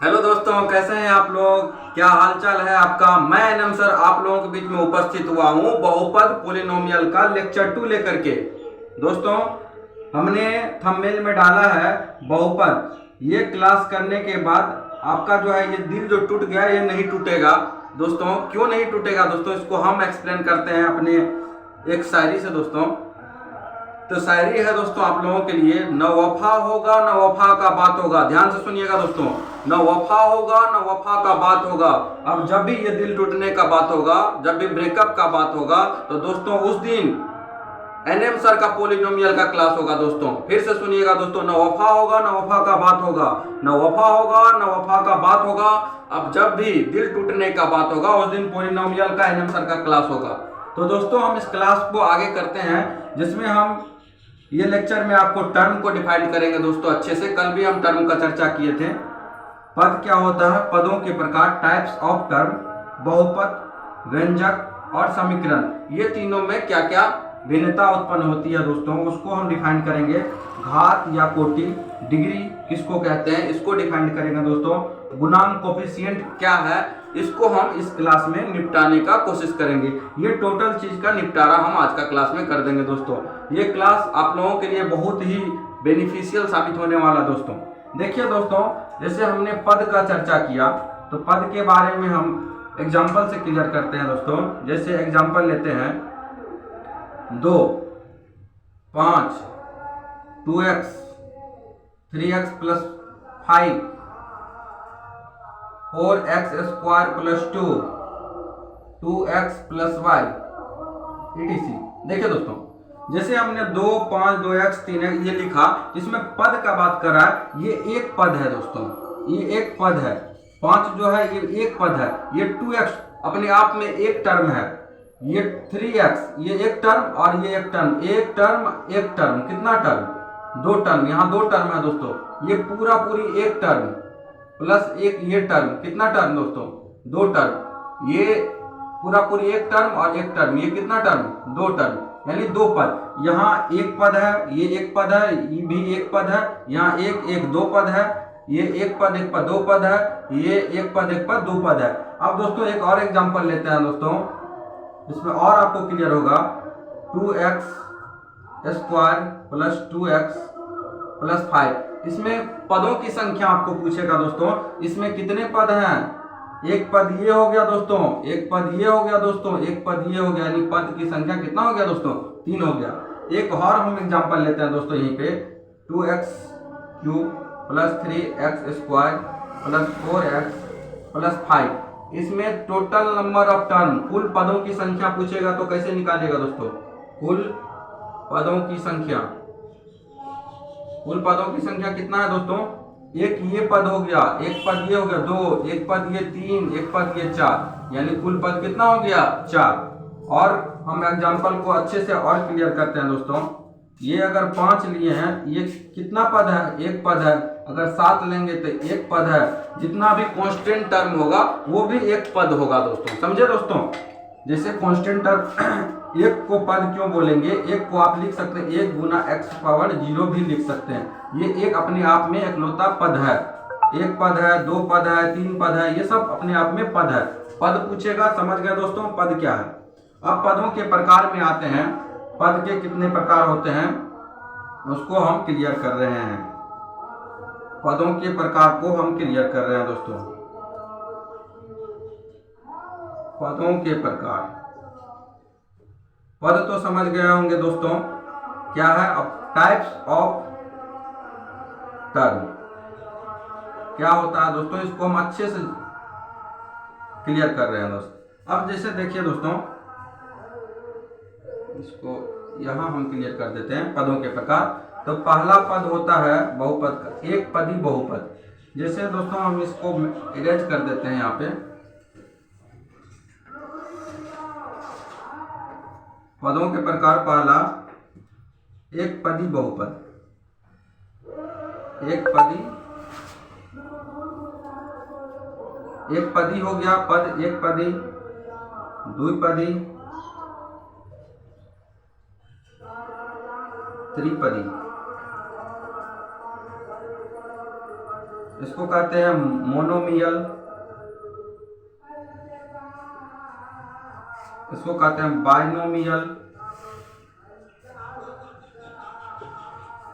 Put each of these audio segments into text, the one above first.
Hello दोस्तों, कैसे हैं आप लोग? क्या हालचाल है आपका? मैं एनएम सर आप लोगों के बीच में उपस्थित हुआ हूं बहुपद पोलिनोमियल का लेक्चर 2 लेकर के। दोस्तों, हमने थंबनेल में डाला है बहुपद। ये क्लास करने के बाद आपका जो है ये दिल जो टूट गया ये नहीं टूटेगा। दोस्तों, क्यों नहीं टूटेगा? दोस्तों, इसको हम एक्सप्लेन करते हैं अपने एक शायरी से। दोस्तों, तो शायरी है दोस्तों आप लोगों के लिए। न वफा होगा न वफा का बात होगा। ध्यान से सुनिएगा दोस्तों। न वफा होगा न वफा का बात होगा। अब जब भी ये दिल टूटने का बात होगा, जब भी ब्रेकअप का बात होगा, तो दोस्तों उस दिन एनएम सर का पोलिनोमियल का क्लास होगा। दोस्तों फिर से सुनिएगा दोस्तों। न वफा होगा न वफा का बात होगा, न वफा होगा न वफा का बात होगा। अब जब भी दिल टूटने का बात होगा उस दिन पोलिनोमियल का एनएम सर का क्लास होगा। तो दोस्तों हम इस क्लास को आगे करते हैं, जिसमें हम ये लेक्चर में आपको टर्म को डिफाइन करेंगे दोस्तों अच्छे से। कल भी हम टर्म का चर्चा किए थे। पद क्या होता है, पदों के प्रकार, टाइप्स ऑफ टर्म, बहुपद, व्यंजक और समीकरण, ये तीनों में क्या क्या भिन्नता उत्पन्न होती है दोस्तों, उसको हम डिफाइन करेंगे। घात या कोटि, डिग्री किसको कहते हैं, इसको डिफाइन करेंगे दोस्तों। गुणांक कोफिशिएंट क्या है, इसको हम इस क्लास में निपटाने का कोशिश करेंगे। ये टोटल चीज का निपटारा हम आज का क्लास में कर देंगे दोस्तों। ये क्लास आप लोगों के लिए बहुत ही बेनिफिशियल साबित होने वाला दोस्तों। देखिए दोस्तों, जैसे हमने पद का चर्चा किया, तो पद के बारे में हम एग्जाम्पल से क्लियर करते हैं दोस्तों। जैसे एग्जाम्पल लेते हैं 2, 5, 2x, 3x plus 5, 4x square plus 2, 2x plus y, etc। देखिए दोस्तों, जैसे हमने 2, 5, 2x, 3x ये लिखा, इसमें पद का बात कर रहा है। ये एक पद है दोस्तों, ये एक पद है। 5 जो है ये एक पद है। ये 2x अपने आप में एक टर्म है। ये 3x ये एक टर्म और ये एक टर्म, एक टर्म एक टर्म, कितना टर्म? 2 टर्म। यहाँ 2 टर्म है दोस्तों। ये पूरा पूरी एक टर्म प्लस एक ये टर्म, कितना टर्म दोस्तों? 2 टर्म। ये पूरा पूरी एक टर्म और एक टर्म, ये कितना टर्म? 2 टर्म, यानी 2 पद। यहाँ एक पद है, ये एक पद है, ये भी एक पद है। यहाँ एक एक 2 पद है। ये एक पद 2 पद है। ये एक पद 2 पद है। अब दोस्तों एक और एग्जांपल लेते हैं दोस्तों, इसमें और आपको क्लियर होगा। 2x square plus 2x plus 5। इसमें पदों की संख्या आपको पूछेगा दोस्तों। इसमें कितने पद हैं? एक पद ये हो गया दोस्तों, एक पद ये हो गया दोस्तों, एक पद ये हो गया, यानी पद की संख्या कितना हो गया दोस्तों? 3 हो गया। एक और हम एग्जांपल लेते हैं दोस्तों यहीं पे। 2x cube plus 3x square plus 4x plus 5। इसमें टोटल नंबर ऑफ टर्म, कुल पदों की संख्या पूछेगा तो कैसे निकालिएगा दोस्तों? कुल पदों की संख्या, कुल पदों की संख्या कितना है दोस्तों? एक ये पद हो गया, एक पद ये हो गया 2, एक पद ये 3, एक पद ये 4, यानी कुल पद कितना हो गया? 4। और हम एग्जांपल को अच्छे से और क्लियर करते हैं दोस्तों। ये अगर 5 लिए हैं, ये कितना पद है? एक पद है। अगर 7 लेंगे तो एक पद है। जितना भी कांस्टेंट टर्म होगा वो भी एक पद होगा दोस्तों, समझे दोस्तों? जैसे कांस्टेंट टर्म, एक को पद क्यों बोलेंगे? एक को आप लिख सकते हैं 1 गुना x पावर 0 भी लिख सकते हैं। ये एक अपने आप में एकलौता पद है। एक पद है, 2 पद है, 3 पद है, ये सब अपने आप में पद है। पद पूछेगा, समझ गए दोस्तों पद क्या है। अब पदों के प्रकार में आते हैं। पद के कितने प्रकार होते हैं उसको हम क्लियर कर रहे हैं। पदों के प्रकार को हम क्लियर कर रहे हैं दोस्तों। पदों के प्रकार, पद तो समझ गए होंगे दोस्तों क्या है। अब टाइप्स ऑफ टर्म क्या होता है दोस्तों, इसको हम अच्छे से क्लियर कर रहे हैं दोस्तों। अब जैसे देखिए दोस्तों, इसको यहां हम क्लियर कर देते हैं पदों के प्रकार। तो पहला पद होता है बहुपद का, एक पदी बहुपद। जैसे दोस्तों हम इसको इरेज कर देते हैं यहाँ पे। पदों के प्रकार पहला एक पदी बहुपद, एक पदी, एक पदी हो गया पद, एक पदी, द्विपदी, त्रिपदी। इसको कहते हैं मोनोमियल, इसको कहते हैं बाइनोमियल,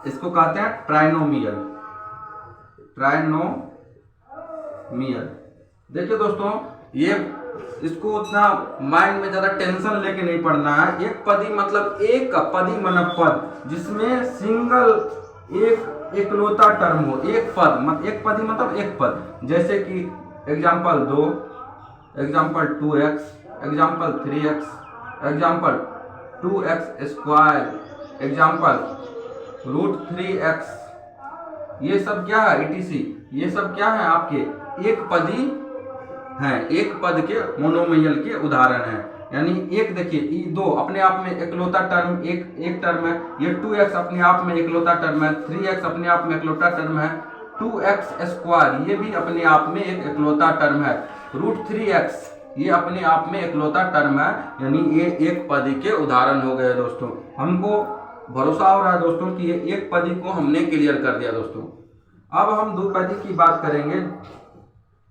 इसको कहते हैं ट्राइनोमियल। ट्राइनोमियल देखिए दोस्तों, ये इसको उतना माइंड में ज्यादा टेंशन लेके नहीं पढ़ना है। एक पदी मतलब एक पदी मन पद जिसमें सिंगल एक एकलौता टर्म हो, एक पद एक पदी मतलब एक पद। जैसे कि example 2, example 2x, example 3x, example 2x square, example √3x। ये सब क्या है etc, ये सब क्या है आपके एक पदी हैं, एक पद के मोनोमियल के उदाहरण हैं। यानी एक देखिए दो अपने आप में एकलौता टर्म, एक टर्म है। ये 2x अपने आप में एकलौता टर्म है, 3x अपने आप में एकलौता टर्म है, 2x स्क्वायर ये भी अपने आप में एक एकलौता टर्म है, √3x ये अपने आप में एकलौता टर्म है। यानी ये एक पदी के उदाहरण हो गए दोस्तों। हमको भरोसा हो रहा है दोस्तों कि ये एक पदी को हमने क्लियर कर दिया दोस्तों। अब हम दो पदी की बात करेंगे।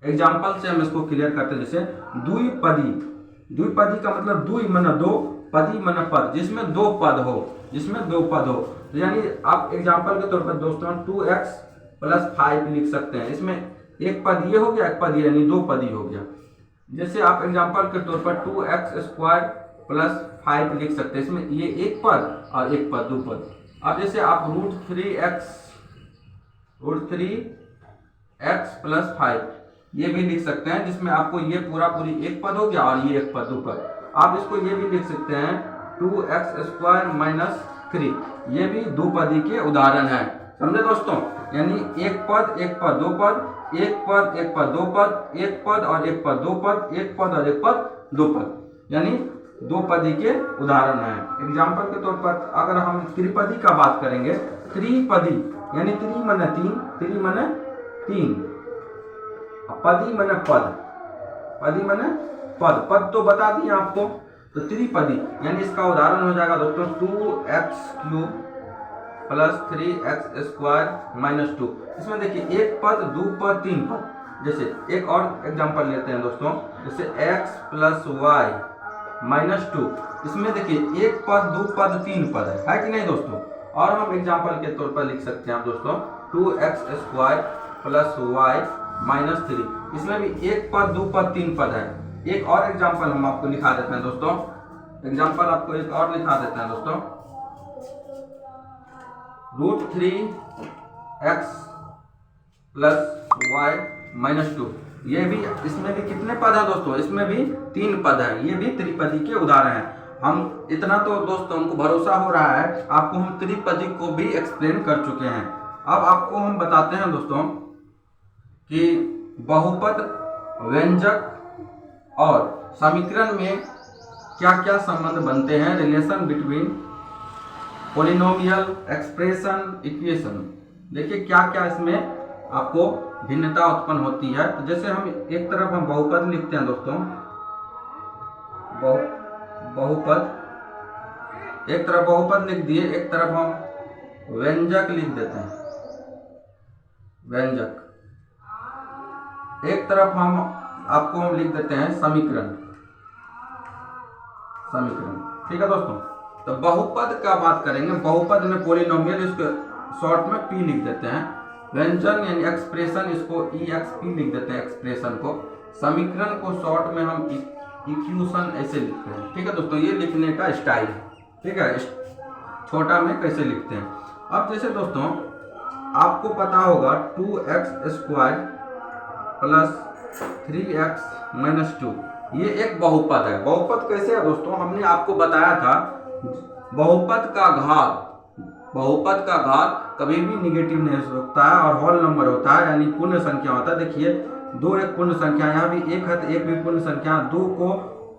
एग्जाम्पल से हम इसको क्लियर करते हैं। जैसे द्विपदी, द्विपदी का मतलब द्वि मन दो, पदी मन पद, जिसमें दो पद हो, जिसमें दो पद हो। तो यानी आप एग्जाम्पल के तौर पर दोस्तों 2x + 5 लिख सकते हैं। इसमें एक पद ये हो गया, एक पद यानी दो पदी हो गया। जैसे आप एग्जाम्पल के तौर पर 2x² + 5 लिख सकते हैं। इसमें ये एक पद और एक पद, दो पद। अब जैसे आप √3x + 5 ये भी लिख सकते हैं, जिसमें आपको ये पूरी एक पद हो गया और ये एक पद, दो पद। आप इसको ये भी लिख सकते हैं 2x² - 3 ये भी दो पदी के उदाहरण है। समझे दोस्तों? यानी एक पद एक पद दो पद, एक पद एक पद दो पद, एक पद और एक पद दो पद, एक पद और एक पद दो पद, यानी दो पदी के उदाहरण है। एग्जाम्पल के तौर पर अगर हम त्रिपदी का बात करेंगे, त्रिपदी यानी त्रि मन तीन, त्रि मन तीन, पदी मन पद, पदी मन पद, पद तो बता दिए आपको। तो त्रिपदी यानी इसका उदाहरण हो जाएगा दोस्तों 2x³ + 3x² - 2। इसमें देखिए एक पद, दो पद, तीन पद। जैसे एक और एग्जांपल लेते हैं दोस्तों, जैसे x + y - 2। इसमें देखिए एक पद, दो पद, तीन पद है कि नहीं दोस्तों? और हम एग्जांपल के तौर पर लिख सकते हैं दोस्तों 2x² + y - 3। इसमें भी एक पद, दो पद, तीन पद है। एक और एग्जांपल हम आपको लिखा देते हैं दोस्तों, एग्जांपल आपको एक और लिखा देते हैं दोस्तों, √3x + y - 2। ये भी, इसमें भी कितने पद है दोस्तों? इसमें भी तीन पद है। ये भी त्रिपदी के उदाहरण हैं। हम इतना तो दोस्तों हमको भरोसा हो रहा है, आपको हम त्रिपदी को भी एक्सप्लेन कर चुके हैं। अब आपको हम बताते हैं दोस्तों कि बहुपद, व्यंजक और समीकरण में क्या क्या संबंध बनते हैं, relation between polynomial, expression, equation. देखिए क्या क्या इसमें आपको भिन्नता उत्पन्न होती है। तो जैसे हम एक तरफ हम बहुपद लिखते हैं दोस्तों, बहुपद, एक तरफ बहुपद लिख दिए, एक तरफ हम व्यंजक लिख देते हैं, व्यंजक। एक तरफ हम आपको हम लिख देते हैं समीकरण, समीकरण। ठीक है दोस्तों? तो बहुपद का बात करेंगे। बहुपद में पॉलिनोमियल, इसको शॉर्ट में p लिख देते हैं। व्यंजन यानी एक्सप्रेशन, इसको EXP लिख देते हैं, एक्सप्रेशन को। समीकरण को शॉर्ट में हम इक्वेशन ऐसे लिखते हैं। ठीक है दोस्तों? ये लिखने का स्टाइल है। ठीक है, छोटा में कैसे लिखते हैं। अब जैसे दोस्तों आपको पता होगा 2x² + 3x - 2 ये एक बहुपद है। बहुपद कैसे है दोस्तों? हमने आपको बताया था बहुपद का घात, बहुपद का घात कभी भी निगेटिव नहीं हो सकता है और होल नंबर होता है, यानी पूर्ण संख्या होता है। देखिए 2 एक पूर्ण संख्या, यहाँ भी एक है तो एक भी पूर्ण संख्या। 2 को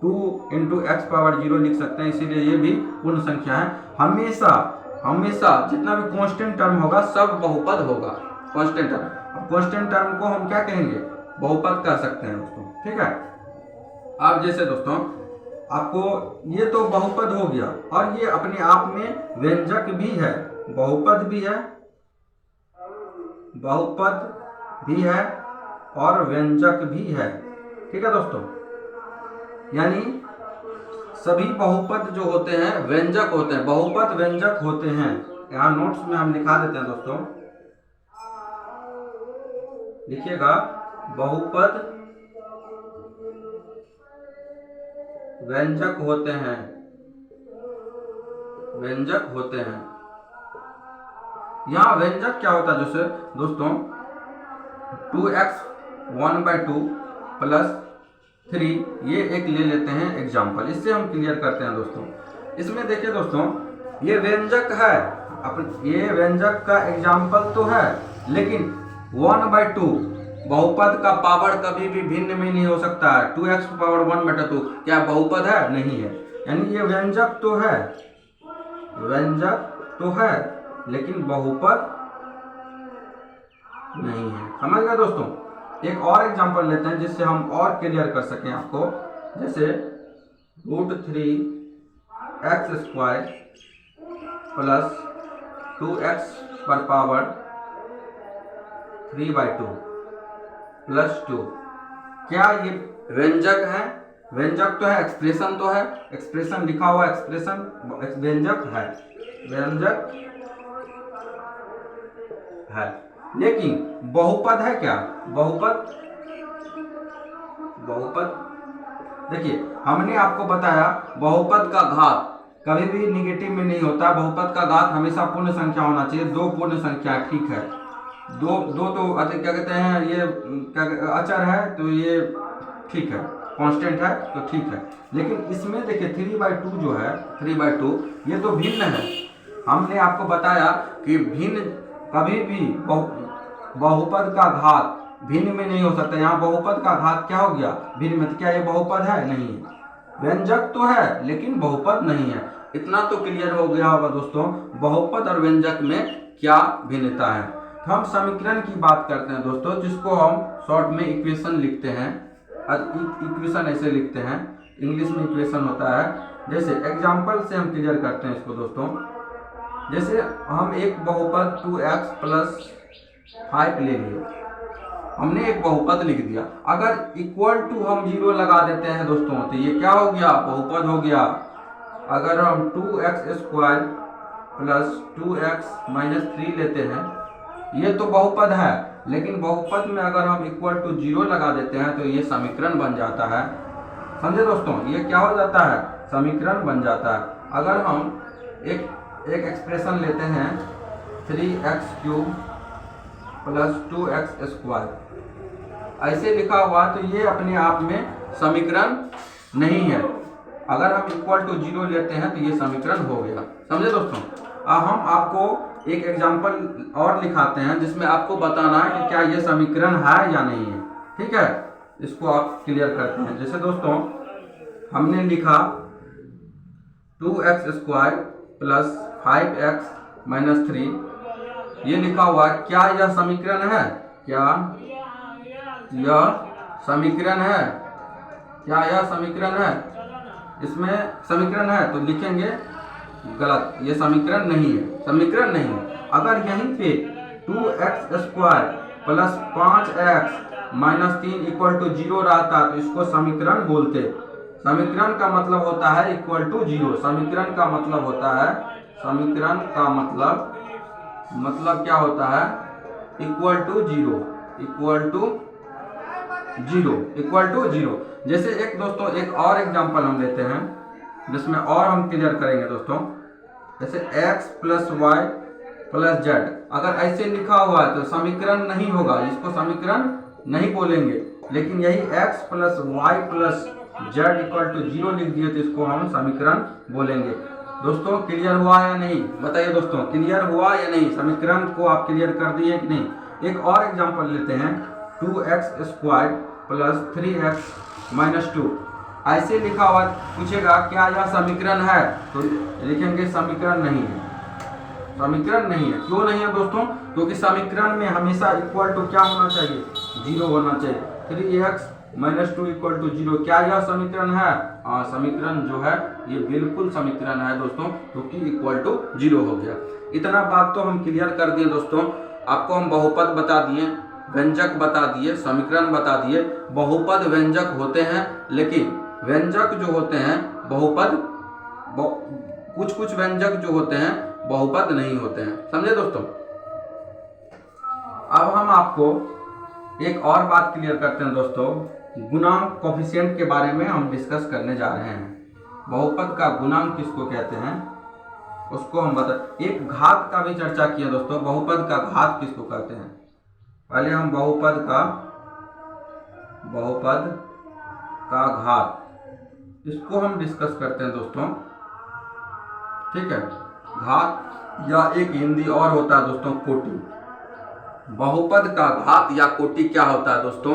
2 × x⁻0 लिख सकते हैं, इसीलिए ये भी पूर्ण संख्या है। हमेशा हमेशा जितना भी कांस्टेंट टर्म होगा सब बहुपद होगा, कांस्टेंट टर्म। अब कांस्टेंट टर्म को हम क्या कहेंगे? बहुपद कह सकते हैं दोस्तों। ठीक है? अब जैसे दोस्तों आपको ये तो बहुपद हो गया, और ये अपने आप में व्यंजक भी है, बहुपद भी है, बहुपद भी है और व्यंजक भी है। ठीक है दोस्तों, यानी सभी बहुपद जो होते हैं व्यंजक होते हैं, बहुपद व्यंजक होते हैं। यहाँ नोट्स में हम लिखा देते हैं दोस्तों, लिखिएगा बहुपद व्यंजक होते हैं, व्यंजक होते हैं। यहाँ व्यंजक क्या होता है जैसे दोस्तों 2x 1/2 प्लस 3, ये एक ले लेते हैं एग्जाम्पल, इससे हम क्लियर करते हैं दोस्तों। इसमें देखिए दोस्तों, ये व्यंजक है, ये व्यंजक का एग्जाम्पल तो है, लेकिन 1/2 बहुपद का पावर कभी भी भिन्न में नहीं हो सकता है। 2x पावर 1/2 क्या बहुपद है? नहीं है। यानी ये व्यंजक तो है, व्यंजक तो है, लेकिन बहुपद नहीं है। समझ गए दोस्तों? एक और एग्जांपल लेते हैं जिससे हम और क्लियर कर सकें आपको। जैसे √3x² प्लस 2x पर पावर 3/2 प्लस 2, क्या ये व्यंजक है? व्यंजक तो है, एक्सप्रेशन तो है, एक्सप्रेशन लिखा हुआ एक्सप्रेशन व्यंजक है, व्यंजक है, लेकिन बहुपद है क्या? बहुपद, बहुपद देखिए हमने आपको बताया बहुपद का घात कभी भी निगेटिव में नहीं होता। बहुपद का घात हमेशा पूर्ण संख्या होना चाहिए, 2 पूर्ण संख्या, ठीक है। दो तो क्या कहते हैं, ये क्या अचर है तो ये ठीक है, कांस्टेंट है तो ठीक है। लेकिन इसमें देखिए 3/2 जो है, 3/2 ये तो भिन्न है। हमने आपको बताया कि भिन्न कभी भी बहुपद का घात भिन्न में नहीं हो सकता। यहाँ बहुपद का घात क्या हो गया? भिन्न में। क्या ये बहुपद है? नहीं है। व्यंजक तो है लेकिन बहुपद नहीं है। इतना तो क्लियर हो गया होगा दोस्तों बहुपद और व्यंजक में क्या भिन्नता है। तो हम समीकरण की बात करते हैं दोस्तों, जिसको हम शॉर्ट में इक्वेशन लिखते हैं। इक्वेशन ऐसे लिखते हैं, इंग्लिश में इक्वेशन होता है। जैसे एग्जाम्पल से हम क्लियर करते हैं इसको दोस्तों। जैसे हम एक बहुपद 2x प्लस 5 ले लिए, हमने एक बहुपद लिख दिया। अगर इक्वल टू हम 0 लगा देते हैं दोस्तों तो ये क्या हो गया? बहुपद हो गया। अगर हम 2x² प्लस 2x माइनस 3 लेते हैं, ये तो बहुपद है, लेकिन बहुपद में अगर हम इक्वल टू 0 लगा देते हैं तो ये समीकरण बन जाता है। समझे दोस्तों? ये क्या हो जाता है? समीकरण बन जाता है। अगर हम एक एक्सप्रेशन लेते हैं 3x³ प्लस 2x², ऐसे लिखा हुआ तो ये अपने आप में समीकरण नहीं है। अगर हम इक्वल टू 0 लेते हैं तो ये समीकरण हो गया। समझे दोस्तों? अब हम आपको एक एग्जांपल और लिखाते हैं जिसमें आपको बताना है कि क्या ये समीकरण है या नहीं है। ठीक है, इसको आप क्लियर करते हैं। जैसे दोस्तों हमने लिखा 2x² प्लस 5x माइनस 3, ये लिखा हुआ, क्या यह समीकरण है? क्या यह समीकरण है? क्या यह समीकरण है? इसमें समीकरण है तो लिखेंगे गलत, ये समीकरण नहीं है, समीकरण नहीं है। अगर यहीं पे 2x² plus 5x minus 3 equal to 0 रहता तो इसको समीकरण बोलते। समीकरण का मतलब होता है इक्वल टू 0। समीकरण का मतलब होता है, समीकरण का मतलब क्या होता है? Equal to 0, equal to 0, equal to 0। जैसे एक दोस्तों एक और एग्जांपल हम लेते हैं जिसमें और हम क्लियर करेंगे दोस्तों। जैसे x plus Y plus Z, अगर ऐसे लिखा हुआ है तो समीकरण नहीं होगा, इसको समीकरण नहीं बोलेंगे। लेकिन यही x plus Y plus Z equal to 0 लिख दिए तो इसको हम समीकरण बोलेंगे। दोस्तों क्लियर हुआ या नहीं? बताइए दोस्तों, क्लियर हुआ या नहीं? समीकरण को आप क्लियर कर दिए कि नहीं? एक और एग्जांपल लेते हैं 2x² प्लस 3x माइनस 2, ऐसे लिखा हुआ पूछेगा क्या यह समीकरण है? तो लिखेंगे समीकरण नहीं है, समीकरण नहीं है। क्यों नहीं है दोस्तों? क्योंकि समीकरण में हमेशा इक्वल टू क्या होना चाहिए? 0 होना चाहिए। 3x माइनस 2 इक्वल टू 0, क्या यह समीकरण है? हाँ, समीकरण जो है ये बिल्कुल समीकरण है दोस्तों, क्योंकि इक्वल टू 0 हो गया। इतना बात तो हम क्लियर कर दिए दोस्तों। आपको हम बहुपद बता दिए, व्यंजक बता दिए, समीकरण बता दिए। बहुपद व्यंजक होते हैं, लेकिन व्यंजक जो होते हैं बहुपद, कुछ कुछ व्यंजक जो होते हैं बहुपद नहीं होते हैं। समझे दोस्तों? अब हम आपको एक और बात क्लियर करते हैं दोस्तों, गुणांक कोफिशिएंट के बारे में हम डिस्कस करने जा रहे हैं। बहुपद का गुणांक किसको कहते हैं उसको हम बता। एक घात का भी चर्चा किया दोस्तों, बहुपद का घात किसको कहते हैं। पहले हम बहुपद का घात, इसको हम डिस्कस करते हैं दोस्तों। ठीक है, घात या एक हिंदी और होता है दोस्तों कोटि। बहुपद का घात या कोटि क्या होता है दोस्तों,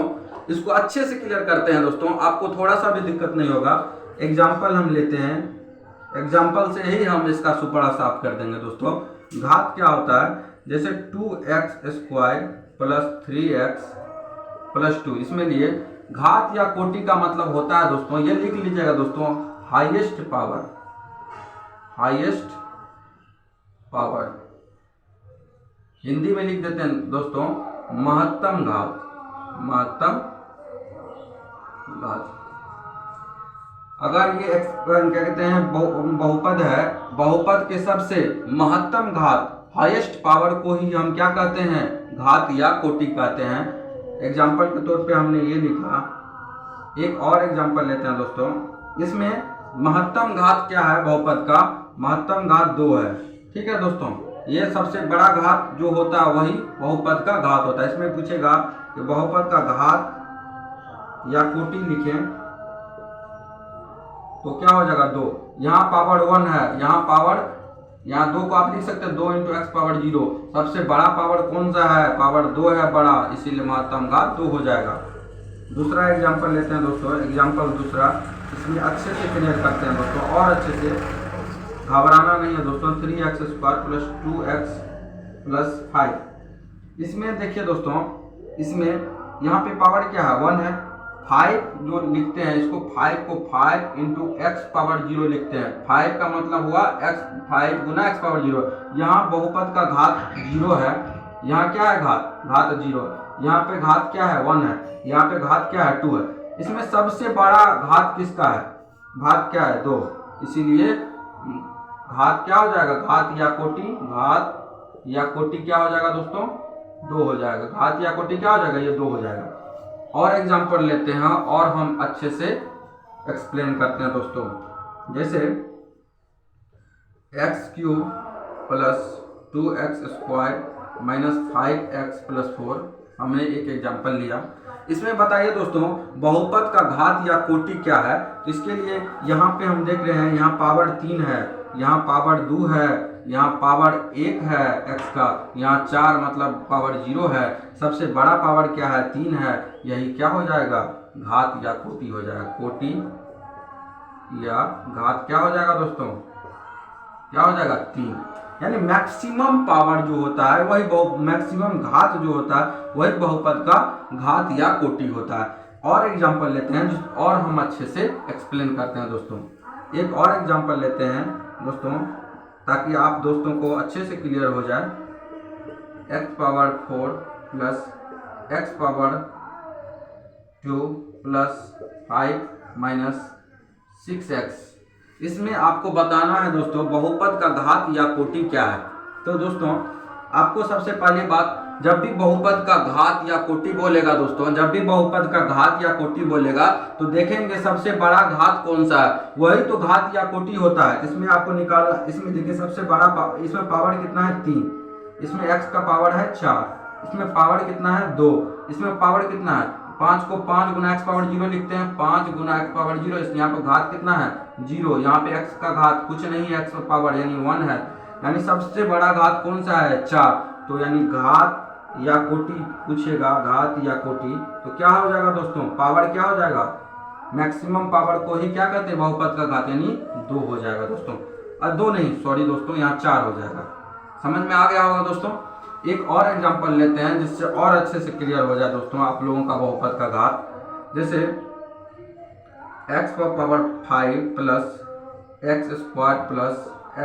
इसको अच्छे से क्लियर करते हैं दोस्तों, आपको थोड़ा सा भी दिक्कत नहीं होगा। एग्जाम्पल हम लेते हैं, एग्जाम्पल से ही हम इसका सुपड़ा साफ कर देंगे दोस्तों। घात क्या होता है, जैसे 2x² प्लस 3x प्लस 2, इसमें लिए घात या कोटि का मतलब होता है दोस्तों, ये लिख लीजिएगा दोस्तों, हाईएस्ट पावर, हिंदी में लिख देते हैं दोस्तों महत्तम घात। अगर ये क्या कहते हैं बहुपद है, बहुपद के सबसे महत्तम घात, हाईएस्ट पावर को ही हम क्या कहते हैं, घात या कोटि कहते हैं। एग्जाम्पल के तौर पे हमने ये लिखा। एक और एग्जाम्पल लेते हैं दोस्तों, इसमें महत्तम घात क्या है बहुपद का, महत्तम घात 2 है। ठीक है दोस्तों, ये सबसे बड़ा घात जो होता है वही बहुपद का घात होता है। इसमें पूछेगा कि बहुपद का घात या कोटि लिखें तो क्या हो जाएगा 2। यहाँ पावर 1 है, यहाँ 2 को आप लिख सकते हैं 2 × x पावर 0। सबसे बड़ा पावर कौन सा है, पावर 2 है बड़ा, इसीलिए महत्तम घात 2 हो जाएगा। दूसरा एग्जाम्पल लेते हैं दोस्तों, एग्जाम्पल दूसरा, इसमें अच्छे से क्लियर करते हैं दोस्तों, और अच्छे से, घबराना नहीं है दोस्तों। 3x² प्लस 2x प्लस 5, इसमें देखिए दोस्तों, इसमें यहाँ पे पावर क्या है 1 है। 5 जो लिखते हैं इसको, 5 को 5 × x पावर 0 लिखते हैं। 5 का मतलब हुआ x, 5 × x पावर 0। यहाँ बहुपद का घात 0 है, यहाँ क्या है घात 0, यहाँ पे घात क्या है 1 है, यहाँ पे घात क्या है 2 है। इसमें सबसे बड़ा घात किसका है, घात क्या है 2, इसीलिए घात क्या हो जाएगा, घात या कोटि क्या हो जाएगा दोस्तों, 2 हो जाएगा। घात या कोटि क्या हो जाएगा, ये 2 हो जाएगा। और एग्जाम्पल लेते हैं और हम अच्छे से एक्सप्लेन करते हैं दोस्तों। जैसे x³ plus 2x² minus 5x plus 4, हमने एक एग्जाम्पल लिया। इसमें बताइए दोस्तों बहुपद का घात या कोटि क्या है। तो इसके लिए यहाँ पे हम देख रहे हैं, यहाँ पावर 3 है, यहाँ पावर 2 है, यहाँ पावर 1 है x का, यहाँ 4 मतलब पावर 0 है। सबसे बड़ा पावर क्या है 3 है, यही क्या हो जाएगा, घात या कोटि हो जाएगा। कोटि या घात क्या हो जाएगा दोस्तों, क्या हो जाएगा 3। यानी मैक्सिमम पावर जो होता है वही मैक्सिमम घात जो होता है वही बहुपद का घात या कोटि होता है। और एग्जाम्पल लेते हैं और हम अच्छे से एक्सप्लेन करते हैं दोस्तों। एक और एग्जाम्पल लेते हैं दोस्तों, ताकि आप दोस्तों को अच्छे से क्लियर हो जाए। x power 4 plus x power 2 plus 5 minus 6x, इसमें आपको बताना है दोस्तों बहुपद का घात या कोटि क्या है। तो दोस्तों आपको सबसे पहली बात, जब भी बहुपद का घात या कोटि बोलेगा दोस्तों, जब भी बहुपद का घात या कोटि बोलेगा तो देखेंगे सबसे बड़ा घात कौन सा है, वही तो घात या कोटि होता है। इसमें आपको निकालना, इसमें देखिए सबसे बड़ा इसमें पावर कितना है 3, इसमें x का पावर है 4, इसमें पावर कितना है 2, इसमें पावर कितना है 5 को 5 × x पावर 0 लिखते हैं, 5 × x पावर 0। इसमें यहाँ पर घात कितना है 0, यहाँ पे x का घात कुछ नहीं है, x पावर यानी 1 है। यानी सबसे बड़ा घात कौन सा है 4। तो यानी घात या कोटि पूछेगा, घात या कोटि, तो क्या हो जाएगा दोस्तों, पावर क्या हो जाएगा, मैक्सिमम पावर को ही क्या कहते हैं बहुपद का घात, यानी 2 हो जाएगा दोस्तों। 2 नहीं, सॉरी दोस्तों, यहाँ 4 हो जाएगा। समझ में आ गया होगा दोस्तों। एक और एग्जांपल लेते हैं जिससे और अच्छे से क्लियर हो जाए दोस्तों आप लोगों का बहुपद का घात। जैसे x power 5 plus x² plus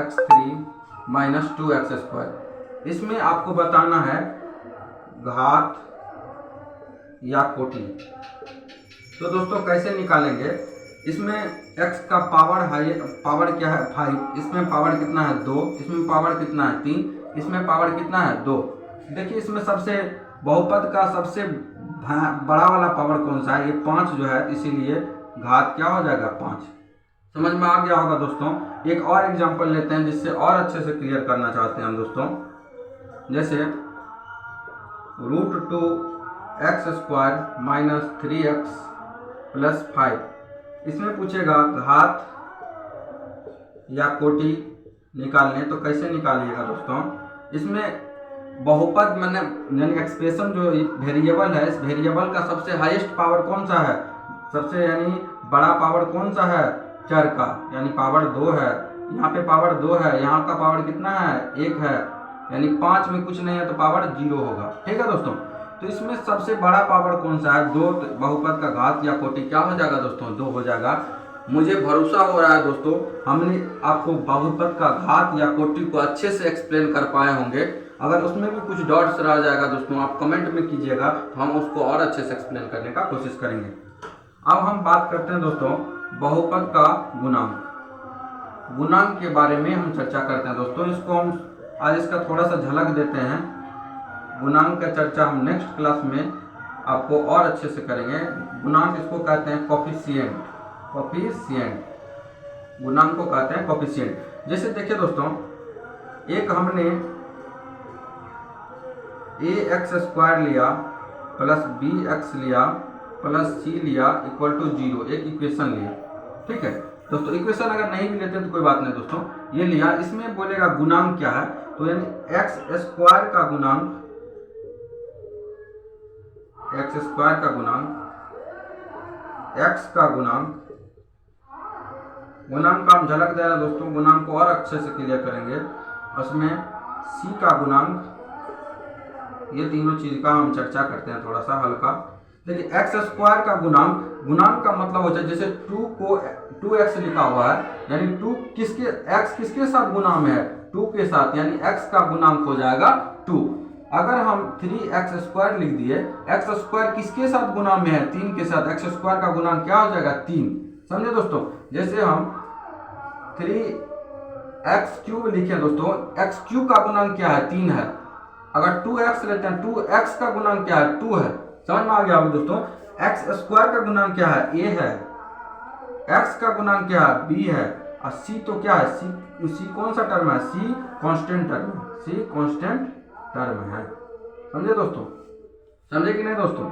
x3 minus 2x², इसमें आपको बताना है घात या कोटि। तो दोस्तों कैसे निकालेंगे, इसमें x का पावर क्या है 5, इसमें पावर कितना है 2, इसमें पावर कितना है 3, इसमें पावर कितना है 2। देखिए इसमें सबसे बहुपद का सबसे बड़ा वाला पावर कौन सा है, ये 5 जो है, इसीलिए घात क्या हो जाएगा 5। समझ में आ गया होगा दोस्तों। एक और एग्जांपल लेते हैं जिससे और अच्छे से क्लियर करना चाहते हैं हम दोस्तों। जैसे √2x² - 3x + 5, इसमें पूछेगा घात या कोटि निकालने, तो कैसे निकालिएगा दोस्तों। इसमें बहुपद यानी एक्सप्रेशन जो वेरिएबल है, इस वेरिएबल का सबसे हाईएस्ट पावर कौन सा है, सबसे यानी बड़ा पावर कौन सा है, चर का, यानी पावर 2 है। यहाँ पे पावर 2 है, यहाँ का पावर कितना है 1 है, यानी 5 में कुछ नहीं है तो पावर 0 होगा। ठीक है दोस्तों। तो इसमें सबसे बड़ा पावर कौन सा है 2, तो बहुपद का घात या कोटि क्या हो जाएगा दोस्तों 2 हो जाएगा। मुझे भरोसा हो रहा है दोस्तों हमने आपको बहुपद का घात या कोटि को अच्छे से एक्सप्लेन कर पाए होंगे। अगर उसमें भी कुछ डॉट्स रह जाएगा दोस्तों आप कमेंट में कीजिएगा, तो हम उसको और अच्छे से एक्सप्लेन करने का कोशिश करेंगे। अब हम बात करते हैं दोस्तों बहुपद का गुणांक के बारे में हम चर्चा करते हैं दोस्तों। इसको हम आज इसका थोड़ा सा झलक देते हैं। गुणांक का चर्चा हम नेक्स्ट क्लास में आपको और अच्छे से करेंगे। गुणांक इसको कहते हैं कोफिशिएंट, गुणांक को कहते हैं कोफिशिएंट। जैसे देखिए दोस्तों, एक हमने ax² लिया प्लस bx लिया प्लस c लिया = 0, एक इक्वेशन लिया। ठीक है दोस्तों, इक्वेशन अगर नहीं भी लेते तो कोई बात नहीं दोस्तों, ये लिया। इसमें बोलेगा गुणांक क्या है, तो यानी x² का गुणांक, x² का गुणांक, x का गुणांक का हम झलक दे रहे हैं दोस्तों। गुणांक को और अच्छे से क्लियर करेंगे। उसमें c का गुणांक, ये तीनों चीज का हम चर्चा करते हैं थोड़ा सा हल्का। देखिए x² का गुणांक का मतलब होता है जैसे 2 को 2x लिखा हुआ है, यानी 2 x किसके साथ गुणा में है 2 के साथ, यानी x का गुणांक हो जाएगा 2। अगर हम 3x² लिख दिए, x² किसके साथ गुणा में है 3 के साथ, x² का गुणांक क्या हो जाएगा 3। समझे दोस्तों। जैसे हम 3x³ लिखे दोस्तों, x³ का गुणांक क्या है 3 है। अगर 2x लेते हैं, 2x का गुणांक क्या है 2 है। समझ में आ गया होगा दोस्तों। x² का गुणांक क्या है a है, x का गुणांक क्या है b है, और c तो क्या है c कौन सा टर्म है, c कांस्टेंट टर्म है। समझे दोस्तों, समझे कि नहीं दोस्तों।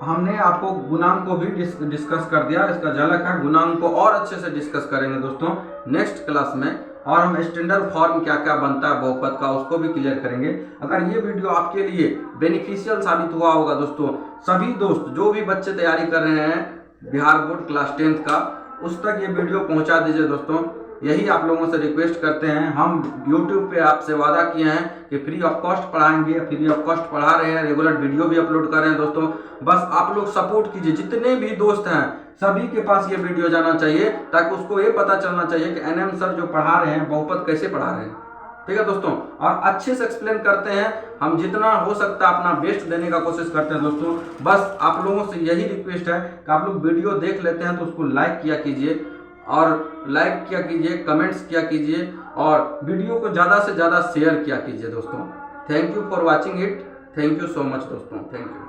हमने आपको गुणांक को भी डिस्कस कर दिया, इसका झलक है। गुणांक को और अच्छे से डिस्कस करेंगे दोस्तों नेक्स्ट क्लास में, और हम स्टैंडर्ड फॉर्म क्या क्या बनता है बहुपद का उसको भी क्लियर करेंगे। अगर ये वीडियो आपके लिए बेनिफिशियल साबित हुआ होगा दोस्तों, सभी दोस्त जो भी बच्चे तैयारी कर रहे हैं बिहार बोर्ड क्लास 10th का, उस तक ये वीडियो पहुंचा दीजिए दोस्तों। यही आप लोगों से रिक्वेस्ट करते हैं। हम YouTube पे आपसे वादा किए हैं कि फ्री ऑफ कॉस्ट पढ़ाएंगे, फ्री ऑफ कॉस्ट पढ़ा रहे हैं, रेगुलर वीडियो भी अपलोड कर रहे हैं दोस्तों। बस आप लोग सपोर्ट कीजिए। जितने भी दोस्त हैं सभी के पास ये वीडियो जाना चाहिए, ताकि उसको ये पता चलना चाहिए कि NM सर जो पढ़ा रहे हैं बहुपद कैसे पढ़ा रहे हैं। ठीक है दोस्तों, और अच्छे से एक्सप्लेन करते हैं। हम जितना हो सकता है अपना बेस्ट देने का कोशिश करते हैं दोस्तों। बस आप लोगों से यही रिक्वेस्ट है कि आप लोग वीडियो देख लेते हैं तो उसको लाइक किया कीजिए, कमेंट्स किया कीजिए, और वीडियो को ज़्यादा से ज़्यादा शेयर किया कीजिए दोस्तों। Thank you for watching it. Thank you so much दोस्तों, थैंक यू।